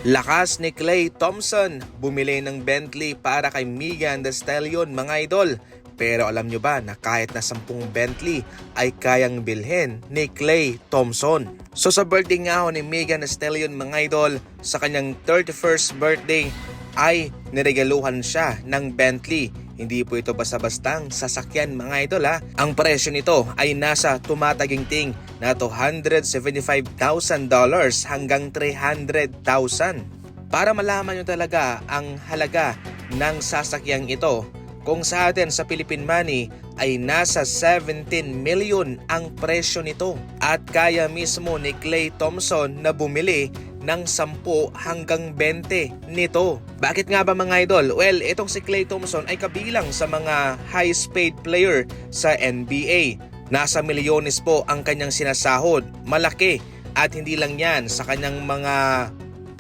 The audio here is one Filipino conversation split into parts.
Lakas ni Klay Thompson, bumili ng Bentley para kay Megan Thee Stallion mga idol. Pero alam nyo ba na kahit na 10 Bentley ay kayang bilhin ni Klay Thompson? So sa birthday nga ho ni Megan Thee Stallion mga idol, sa kanyang 31st birthday ay niregaluhan siya ng Bentley. Hindi po ito basta-bastang sasakyan mga idol ha. Ang presyo nito ay nasa tumataginting na $275,000 hanggang $300,000. Para malaman nyo talaga ang halaga ng sasakyang ito, kung sa atin sa Philippine money ay nasa 17 million ang presyo nito. At kaya mismo ni Klay Thompson na bumili ng 10 hanggang 20 nito. Bakit nga ba mga idol? Well, itong si Klay Thompson ay kabilang sa mga highest paid player sa NBA. Nasa milyones po ang kanyang sinasahod. Malaki. At hindi lang yan sa kanyang mga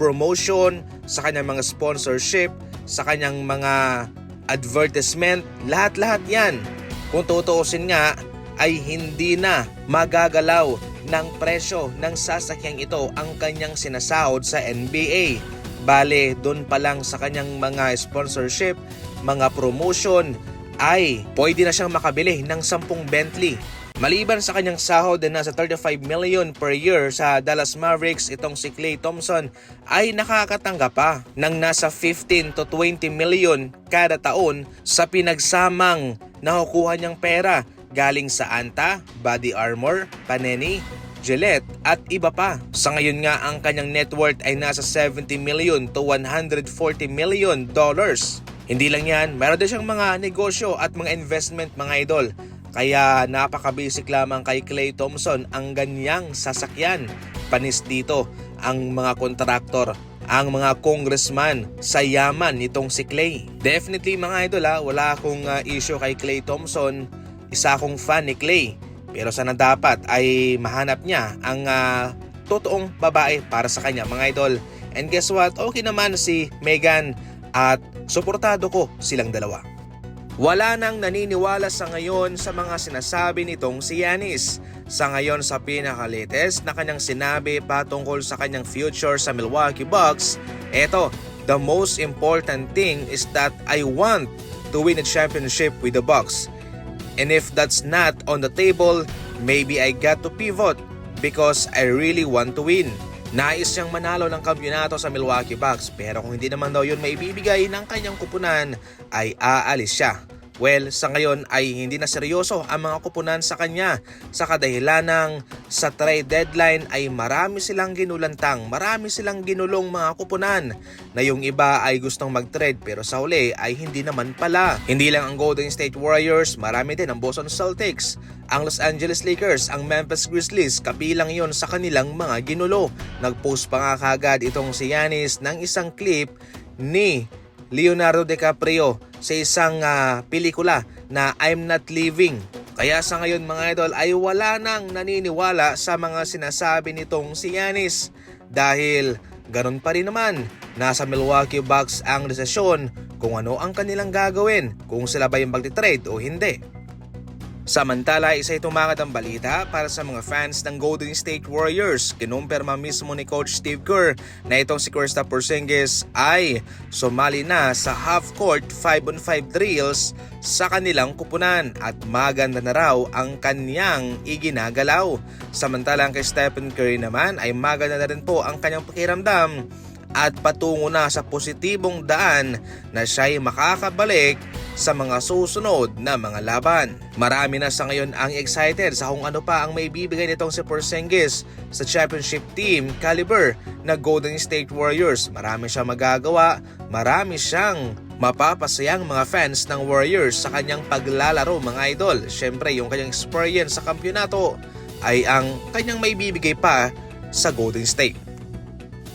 promotion, sa kanyang mga sponsorship, sa kanyang mga advertisement, lahat-lahat yan. Kung tutuusin nga ay hindi na magagalaw ng presyo ng sasakyang ito ang kanyang sinasahod sa NBA. Bale, doon pa lang sa kanyang mga sponsorship, mga promotion, ay pwede na siyang makabili ng 10 Bentley. Maliban sa kanyang sahod na nasa 35 million per year sa Dallas Mavericks, itong si Klay Thompson ay nakakatanggap pa ng nasa 15 to 20 million kada taon sa pinagsamang nakukuha niyang pera galing sa Anta, Body Armor, Panini, Gillette at iba pa. Sa ngayon nga ang kanyang net worth ay nasa 70 million to 140 million dollars. Hindi lang yan, meron din siyang mga negosyo at mga investment mga idol. Kaya napaka-basic lamang kay Klay Thompson ang ganyang sasakyan. Panis dito ang mga kontraktor, ang mga congressman sa yaman nitong si Klay. Definitely mga idol wala akong issue kay Klay Thompson. Isa akong fan ni Klay. Pero sana dapat ay mahanap niya ang totoong babae para sa kanya mga idol. And guess what? Okay naman si Megan at suportado ko silang dalawa. Wala nang naniniwala sa ngayon sa mga sinasabi nitong si Giannis. Sa ngayon sa pinaka-latest na kanyang sinabi patungkol sa kanyang future sa Milwaukee Bucks, eto, the most important thing is that I want to win a championship with the Bucks. And if that's not on the table, maybe I got to pivot because I really want to win. Nais siyang manalo ng kampiyonato sa Milwaukee Bucks pero kung hindi naman daw yun maibibigay ng kanyang kupunan ay aalis siya. Well, sa ngayon ay hindi na seryoso ang mga kupunan sa kanya sa kadahilanang sa trade deadline ay marami silang ginulantang, marami silang ginulong mga kupunan na yung iba ay gustong mag-trade pero sa huli ay hindi naman pala. Hindi lang ang Golden State Warriors, marami din ang Boston Celtics, ang Los Angeles Lakers, ang Memphis Grizzlies, kabilang yon sa kanilang mga ginulo. Nag-post pa nga kagad itong si Giannis ng isang clip ni Leonardo DiCaprio sa isang pelikula na I'm Not Leaving. Kaya sa ngayon mga idol ay wala nang naniniwala sa mga sinasabi nitong si Giannis dahil ganun pa rin naman, nasa Milwaukee Bucks ang desisyon kung ano ang kanilang gagawin, kung sila ba yung magti-trade o hindi. Samantala, isa itong mga balita para sa mga fans ng Golden State Warriors. Kinumpirma mismo ni Coach Steve Kerr na itong si Kristaps Porzingis ay sumali na sa half-court 5-on-5 drills sa kanilang kupunan at maganda na raw ang kanyang iginagalaw. Samantalang kay Stephen Curry naman ay maganda na rin po ang kanyang pakiramdam at patungo na sa positibong daan na siya'y makakabalik sa mga susunod na mga laban. Marami na sa ngayon ang excited sa kung ano pa ang may bibigay nitong si Porzingis sa championship team caliber na Golden State Warriors. Marami siyang magagawa, marami siyang mapapasayang mga fans ng Warriors sa kanyang paglalaro mga idol. Siyempre yung kanyang experience sa kampyonato ay ang kanyang may bibigay pa sa Golden State.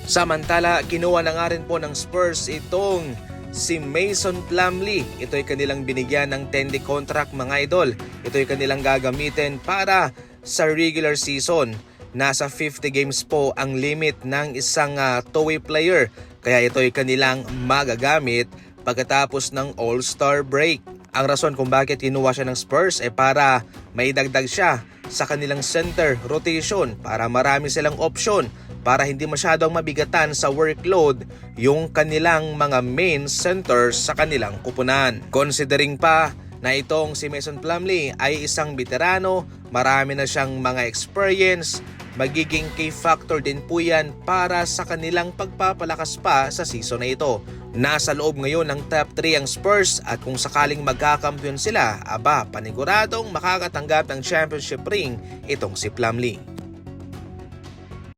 Samantala, kinuha na nga rin po ng Spurs itong si Mason Plumlee. Ito ay kanilang binigyan ng 10-day contract mga idol. Ito ay kanilang gagamitin para sa regular season. Nasa 50 games po ang limit ng isang two-way player. Kaya ito ay kanilang magagamit pagkatapos ng All-Star break. Ang rason kung bakit kinuha siya ng Spurs ay para maidagdag siya sa kanilang center rotation para marami silang option para hindi masyadong mabigatan sa workload yung kanilang mga main centers sa kanilang kupunan. Considering pa na itong si Mason Plumlee ay isang veterano, marami na siyang mga experience, magiging key factor din po yan para sa kanilang pagpapalakas pa sa season na ito. Nasa loob ngayon ng top 3 ang Spurs at kung sakaling magkakampiyon sila, paniguradong makakatanggap ng championship ring itong si Plumlee.